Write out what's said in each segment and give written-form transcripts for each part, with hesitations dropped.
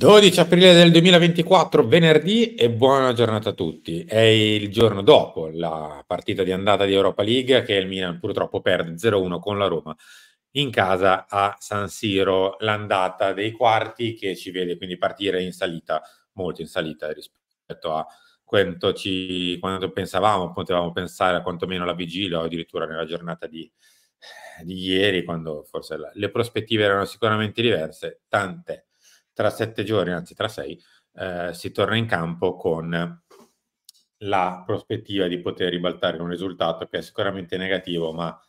12 aprile del 2024, venerdì, e buona giornata a tutti. È il giorno dopo la partita di andata di Europa League che il Milan purtroppo perde 0-1 con la Roma in casa a San Siro, l'andata dei quarti che ci vede quindi partire in salita, molto in salita rispetto a quanto pensavamo, potevamo pensare, quantomeno alla vigilia o addirittura nella giornata di ieri, quando forse le prospettive erano sicuramente diverse. Tant'è, tra 7 giorni, anzi tra 6, si torna in campo con la prospettiva di poter ribaltare un risultato che è sicuramente negativo, ma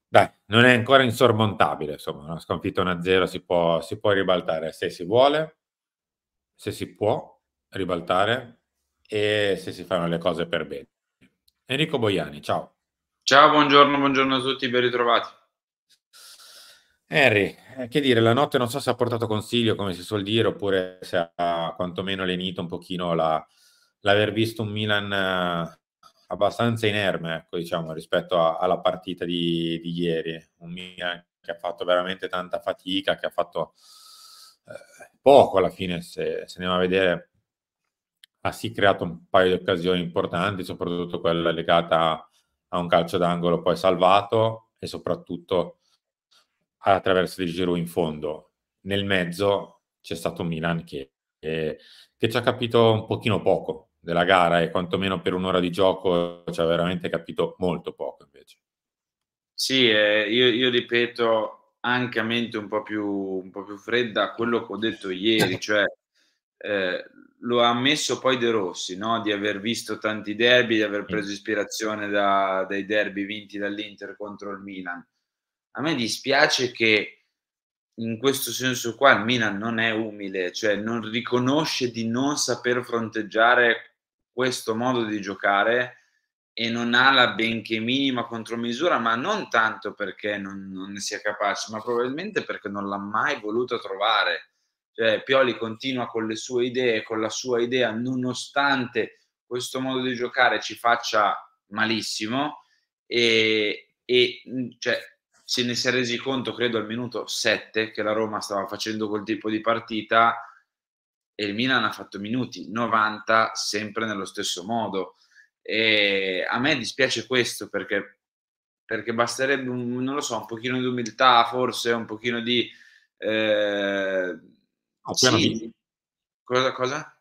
dai, non è ancora insormontabile. Insomma, una sconfitta 1-0 si può ribaltare se si vuole, se si può ribaltare e se si fanno le cose per bene. Enrico Boiani, ciao. Ciao, buongiorno a tutti, ben ritrovati. Henry, che dire, la notte non so se ha portato consiglio, come si suol dire, oppure se ha quantomeno lenito un pochino l'aver visto un Milan abbastanza inerme, ecco, diciamo, rispetto alla partita di ieri. Un Milan che ha fatto veramente tanta fatica, che ha fatto poco alla fine, se andiamo a vedere, ha sì creato un paio di occasioni importanti, soprattutto quella legata a un calcio d'angolo poi salvato e soprattutto alla traversa di Giroud in fondo. Nel mezzo c'è stato un Milan che ci ha capito un pochino poco della gara, e quantomeno per un'ora di gioco ci ha veramente capito molto poco invece. Sì, io ripeto anche a mente un po' più fredda quello che ho detto ieri, cioè, ehm, lo ha ammesso poi De Rossi, no, di aver visto tanti derby, di aver preso ispirazione dai derby vinti dall'Inter contro il Milan. A me dispiace che in questo senso qua il Milan non è umile, cioè non riconosce di non saper fronteggiare questo modo di giocare e non ha la benché minima contromisura, ma non tanto perché non ne sia capace, ma probabilmente perché non l'ha mai voluto trovare. Cioè Pioli continua con le sue idee, con la sua idea, nonostante questo modo di giocare ci faccia malissimo cioè se ne si è resi conto credo al minuto 7 che la Roma stava facendo quel tipo di partita e il Milan ha fatto minuti 90 sempre nello stesso modo. A me dispiace questo perché basterebbe non lo so, un pochino di umiltà forse, un pochino di Un piano sì, B? cosa?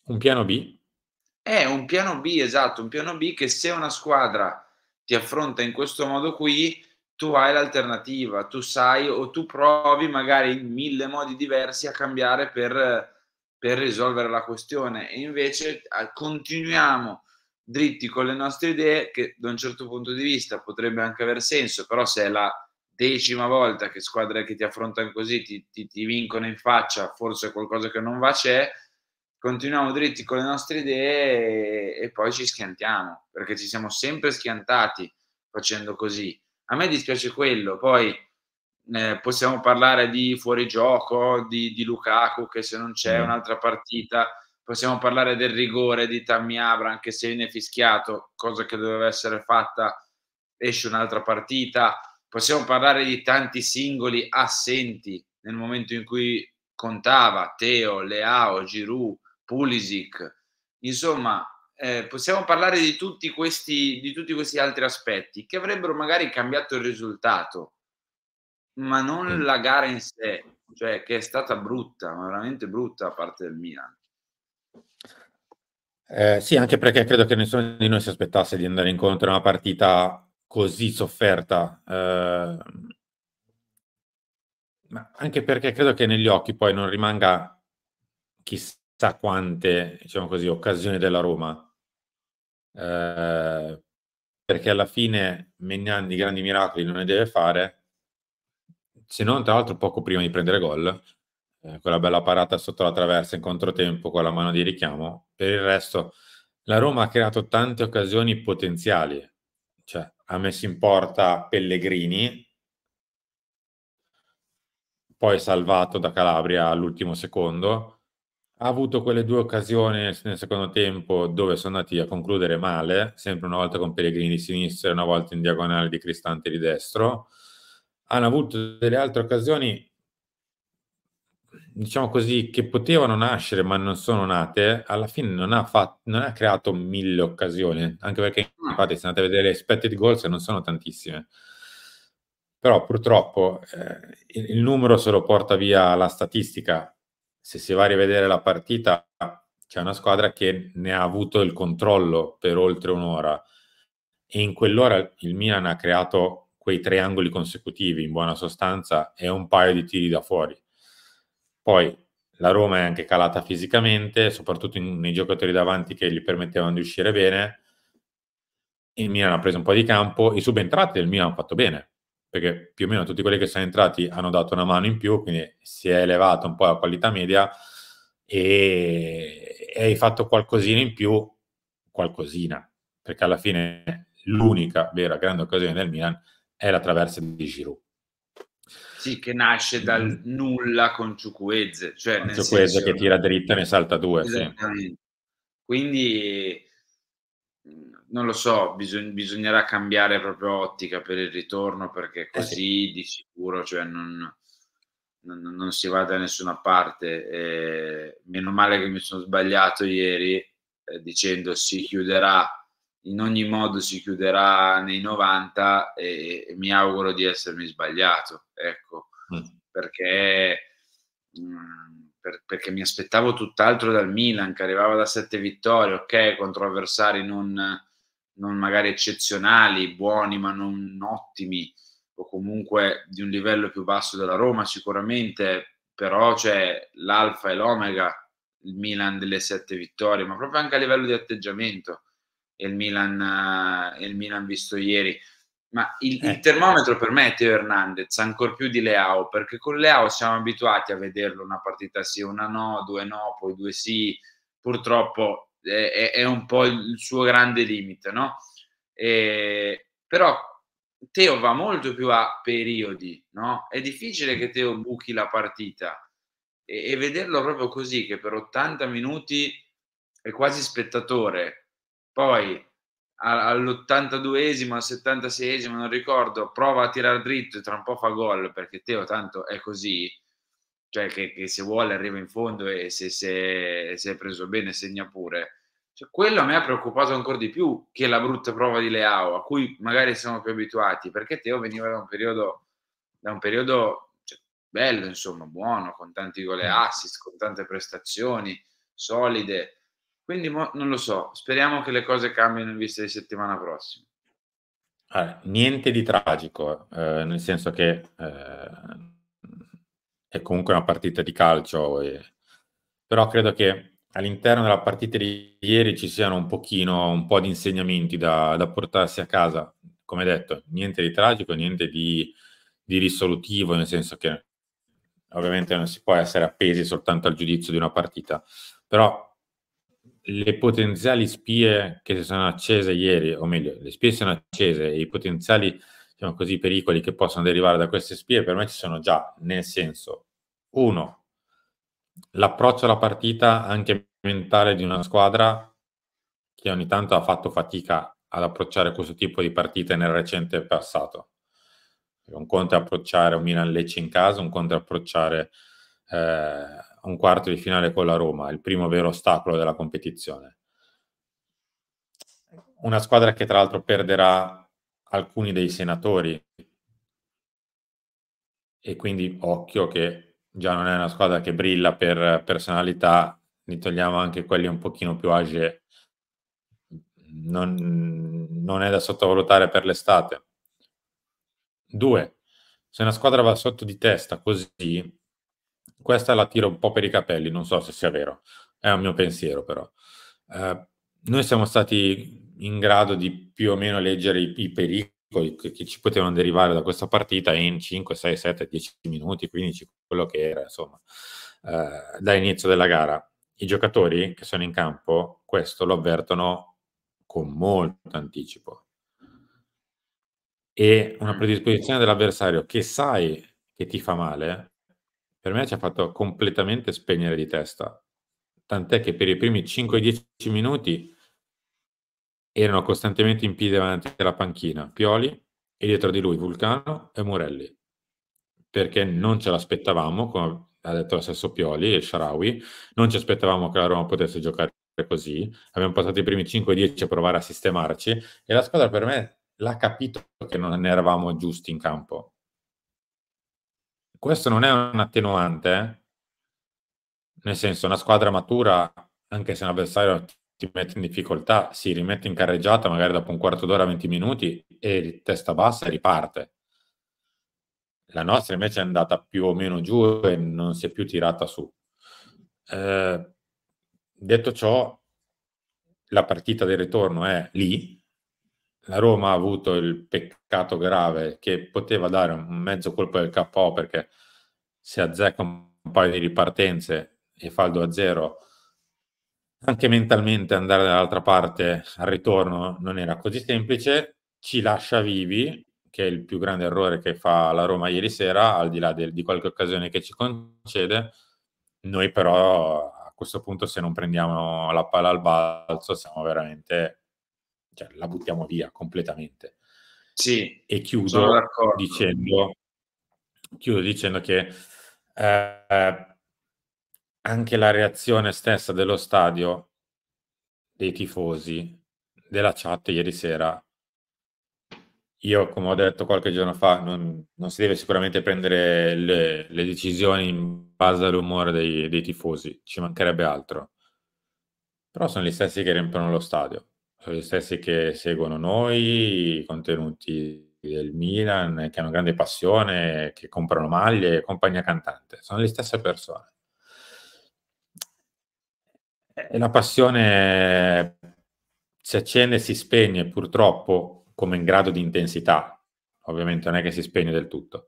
Un piano B? Un piano B, esatto, un piano B che se una squadra ti affronta in questo modo qui, tu hai l'alternativa, tu sai o tu provi magari in 1000 modi diversi a cambiare per risolvere la questione e invece continuiamo dritti con le nostre idee che da un certo punto di vista potrebbe anche aver senso, però se è la 10ª volta che squadre che ti affrontano così ti vincono in faccia, forse qualcosa che non va c'è. Continuiamo dritti con le nostre idee e poi ci schiantiamo, perché ci siamo sempre schiantati facendo così. A me dispiace quello, poi, possiamo parlare di fuorigioco, di Lukaku che se non c'è è un'altra partita, possiamo parlare del rigore di Tammy Abraham che se viene fischiato, cosa che doveva essere fatta, esce un'altra partita. Possiamo parlare di tanti singoli assenti nel momento in cui contava, Theo, Leao, Giroud, Pulisic. Insomma, possiamo parlare di tutti questi altri aspetti che avrebbero magari cambiato il risultato, ma non Mm. la gara in sé, cioè che è stata brutta, ma veramente brutta da parte del Milan. Sì, anche perché credo che nessuno di noi si aspettasse di andare incontro a una partita così sofferta. Ma anche perché credo che negli occhi poi non rimanga chissà quante, diciamo così, occasioni della Roma. Eh, Perché alla fine Maignan di grandi miracoli non ne deve fare, se non tra l'altro poco prima di prendere gol, quella bella parata sotto la traversa in controtempo con la mano di richiamo. Per il resto la Roma ha creato tante occasioni potenziali, cioè ha messo in porta Pellegrini, poi salvato da Calabria all'ultimo secondo. Ha avuto quelle due occasioni nel secondo tempo dove sono andati a concludere male, sempre una volta con Pellegrini di sinistra e una volta in diagonale di Cristante di destro. Hanno avuto delle altre occasioni diciamo così, che potevano nascere ma non sono nate, alla fine non ha creato 1000 occasioni, anche perché No. infatti se andate a vedere le expected goals non sono tantissime. Però purtroppo il numero se lo porta via la statistica. Se si va a rivedere la partita, c'è una squadra che ne ha avuto il controllo per oltre un'ora e in quell'ora il Milan ha creato quei 3 angoli consecutivi in buona sostanza e un paio di tiri da fuori. Poi la Roma è anche calata fisicamente, soprattutto nei giocatori davanti che gli permettevano di uscire bene. Il Milan ha preso un po' di campo, i subentrati del Milan hanno fatto bene, perché più o meno tutti quelli che sono entrati hanno dato una mano in più, quindi si è elevata un po' la qualità media e hai fatto qualcosina in più, qualcosina, perché alla fine l'unica vera grande occasione del Milan è la traversa di Giroud. Sì, che nasce dal nulla con Chukwueze, cioè nel Chukwueze che senso tira dritta e ne salta 2, sì. esattamente. Quindi, non lo so, bisognerà cambiare proprio ottica per il ritorno, perché Sì. così di sicuro, cioè non si va da nessuna parte. Meno male che mi sono sbagliato ieri, dicendo si chiuderà in ogni modo, si chiuderà nei 90, e mi auguro di essermi sbagliato, ecco, perché perché mi aspettavo tutt'altro dal Milan, che arrivava da 7 vittorie, okay, contro avversari non magari eccezionali, buoni ma non ottimi, o comunque di un livello più basso della Roma sicuramente, però c'è l'alfa e l'omega, il Milan delle 7 vittorie, ma proprio anche a livello di atteggiamento, e il Milan visto ieri. Ma il termometro per me è Teo Hernandez, ancor più di Leao, perché con Leao siamo abituati a vederlo una partita sì, una no, 2 no, poi 2 sì. Purtroppo è un po' il suo grande limite, no? Però Teo va molto più a periodi, no? È difficile che Teo buchi la partita, e vederlo proprio così, che per 80 minuti è quasi spettatore, poi all'82esimo, al 76esimo, non ricordo, prova a tirar dritto e tra un po' fa gol, perché Teo tanto è così, cioè che se vuole arriva in fondo, e se è preso bene segna pure. Cioè, quello a me ha preoccupato ancor di più che la brutta prova di Leao, a cui magari siamo più abituati, perché Teo veniva da un periodo, cioè, bello insomma, buono, con tanti gol e assist, con tante prestazioni solide. Quindi non lo so, speriamo che le cose cambino in vista di settimana prossima. Niente di tragico, nel senso che è comunque una partita di calcio, però credo che all'interno della partita di ieri ci siano un po' di insegnamenti da portarsi a casa. Come detto, niente di tragico, niente di risolutivo, nel senso che ovviamente non si può essere appesi soltanto al giudizio di una partita, però le potenziali spie che si sono accese ieri, o meglio, le spie sono accese e i potenziali, diciamo così, pericoli che possono derivare da queste spie per me ci sono già, nel senso, uno, l'approccio alla partita anche mentale di una squadra che ogni tanto ha fatto fatica ad approcciare questo tipo di partite nel recente passato. Un conto è approcciare un Milan-Lecce in casa, un conto è approcciare un quarto di finale con la Roma, il primo vero ostacolo della competizione. Una squadra che tra l'altro perderà alcuni dei senatori e quindi occhio che già non è una squadra che brilla per personalità, ne togliamo anche quelli un pochino più âgés, non è da sottovalutare per l'estate. 2, se una squadra va sotto di testa così, questa la tiro un po' per i capelli, non so se sia vero, è un mio pensiero però. Noi siamo stati in grado di più o meno leggere i pericoli che ci potevano derivare da questa partita in 5, 6, 7, 10 minuti, 15, quello che era, insomma, dall'inizio della gara. I giocatori che sono in campo questo lo avvertono con molto anticipo. E una predisposizione dell'avversario che sai che ti fa male, per me ci ha fatto completamente spegnere di testa. Tant'è che per i primi 5, 10 minuti erano costantemente in piedi davanti alla panchina Pioli e dietro di lui Vulcano e Murelli, perché non ce l'aspettavamo, come ha detto lo stesso Pioli e Shaarawy, non ci aspettavamo che la Roma potesse giocare così, abbiamo passato i primi 5-10 a provare a sistemarci e la squadra per me l'ha capito che non ne eravamo giusti in campo. Questo non è un attenuante, nel senso una squadra matura, anche se un avversario ti mette in difficoltà, si rimette in carreggiata magari dopo un quarto d'ora, 20 minuti e testa bassa e riparte. La nostra invece è andata più o meno giù e non si è più tirata su. Detto ciò, la partita del ritorno è lì. La Roma ha avuto il peccato grave che poteva dare un mezzo colpo del KO perché se azzecca un paio di ripartenze e fa il 2-0, anche mentalmente andare dall'altra parte al ritorno non era così semplice. Ci lascia vivi, che è il più grande errore che fa la Roma ieri sera, al di là di qualche occasione che ci concede. Noi però a questo punto, se non prendiamo la palla al balzo, siamo veramente, cioè, la buttiamo via completamente. Sì, E sono d'accordo. chiudo dicendo che anche la reazione stessa dello stadio, dei tifosi, della chat ieri sera, io, come ho detto qualche giorno fa, non si deve sicuramente prendere le decisioni in base all'umore dei tifosi, ci mancherebbe altro. Però sono gli stessi che riempiono lo stadio, sono gli stessi che seguono noi, i contenuti del Milan, che hanno grande passione, che comprano maglie, compagnia cantante. Sono le stesse persone. E la passione si accende e si spegne, purtroppo, come in grado di intensità. Ovviamente non è che si spegne del tutto.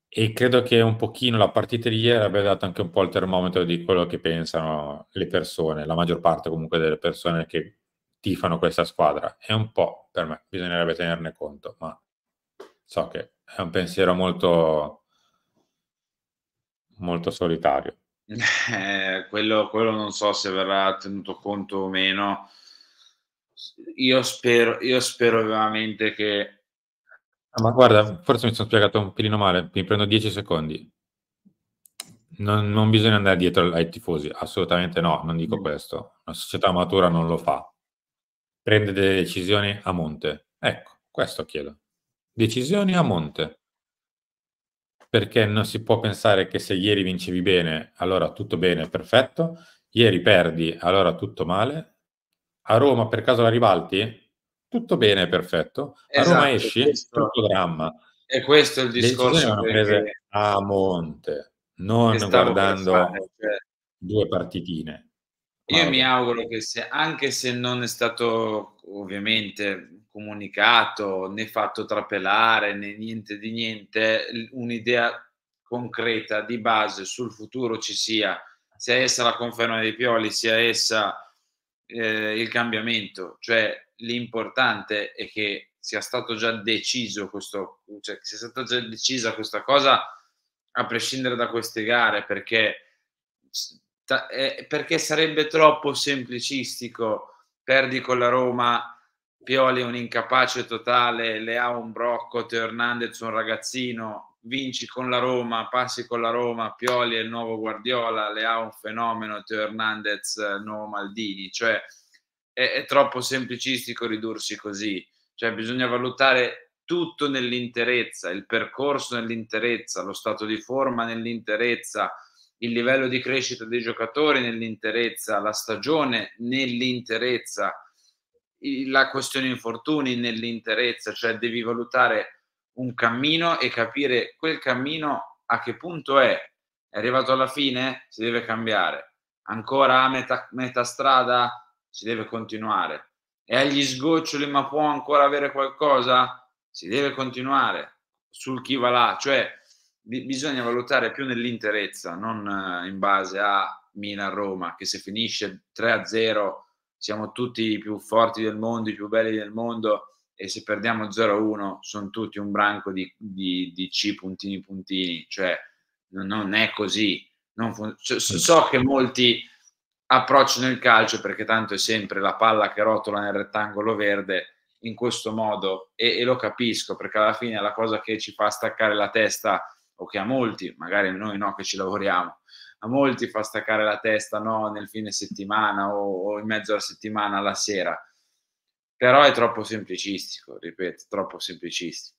E credo che un pochino la partita di ieri abbia dato anche un po' il termometro di quello che pensano le persone, la maggior parte comunque delle persone che tifano questa squadra. E un po', per me, bisognerebbe tenerne conto, ma so che è un pensiero molto, molto solitario. Quello non so se verrà tenuto conto o meno. Io spero veramente che Ma guarda, forse mi sono spiegato un pelino male, mi prendo 10 secondi. Non bisogna andare dietro ai tifosi, assolutamente no, non dico questo. Una società matura non lo fa. Prende delle decisioni a monte. Ecco, questo chiedo. Decisioni a monte. Perché non si può pensare che se ieri vincevi bene, allora tutto bene, perfetto. Ieri perdi, allora tutto male. A Roma per caso la ribalti? Tutto bene, perfetto. A Roma esatto, esci? Tutto dramma. è questo il Le decisioni discorso vanno prese a monte, che non stavo per fare. guardando Cioè, due partitine. Ma io mi vabbè. auguro che anche se non è stato ovviamente comunicato né fatto trapelare né niente di niente, un'idea concreta di base sul futuro ci sia essa la conferma dei Pioli, sia essa il cambiamento. Cioè l'importante è che sia stato già deciso questo, cioè che sia stata già decisa questa cosa a prescindere da queste gare, perché sarebbe troppo semplicistico. Perdi con la Roma, Pioli è un incapace totale, Leao un brocco, Teo Hernandez un ragazzino, vinci con la Roma, passi con la Roma, Pioli è il nuovo Guardiola, Leao un fenomeno, Teo Hernandez il nuovo Maldini. Cioè è troppo semplicistico ridursi così. Cioè bisogna valutare tutto nell'interezza, il percorso nell'interezza, lo stato di forma nell'interezza, il livello di crescita dei giocatori nell'interezza, la stagione nell'interezza, la questione infortuni nell'interezza. Cioè devi valutare un cammino e capire quel cammino a che punto è arrivato alla fine, si deve cambiare, ancora a metà strada, si deve continuare, è agli sgoccioli ma può ancora avere qualcosa, si deve continuare sul chi va là. Cioè bisogna valutare più nell'interezza, non in base a Milan-Roma, che se finisce 3-0 siamo tutti i più forti del mondo, i più belli del mondo, e se perdiamo 0-1 sono tutti un branco di C puntini puntini. Cioè non è così. So che molti approcciano il calcio, perché tanto è sempre la palla che rotola nel rettangolo verde, in questo modo, e lo capisco, perché alla fine la cosa che ci fa staccare la testa o che a molti, magari noi no che ci lavoriamo, a molti fa staccare la testa, no, nel fine settimana o in mezzo alla settimana, alla sera. Però è troppo semplicistico, ripeto, troppo semplicistico.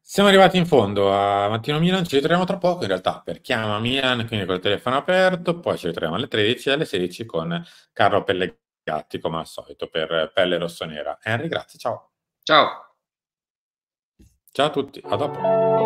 Siamo arrivati in fondo a Mattino Milan, ci ritroviamo tra poco in realtà per Chiama Milan, quindi col telefono aperto, poi ci ritroviamo alle 13 e alle 16 con Carlo Pellegatti come al solito per Pelle Rossonera. Henry, grazie, ciao. Ciao. Ciao a tutti, a dopo.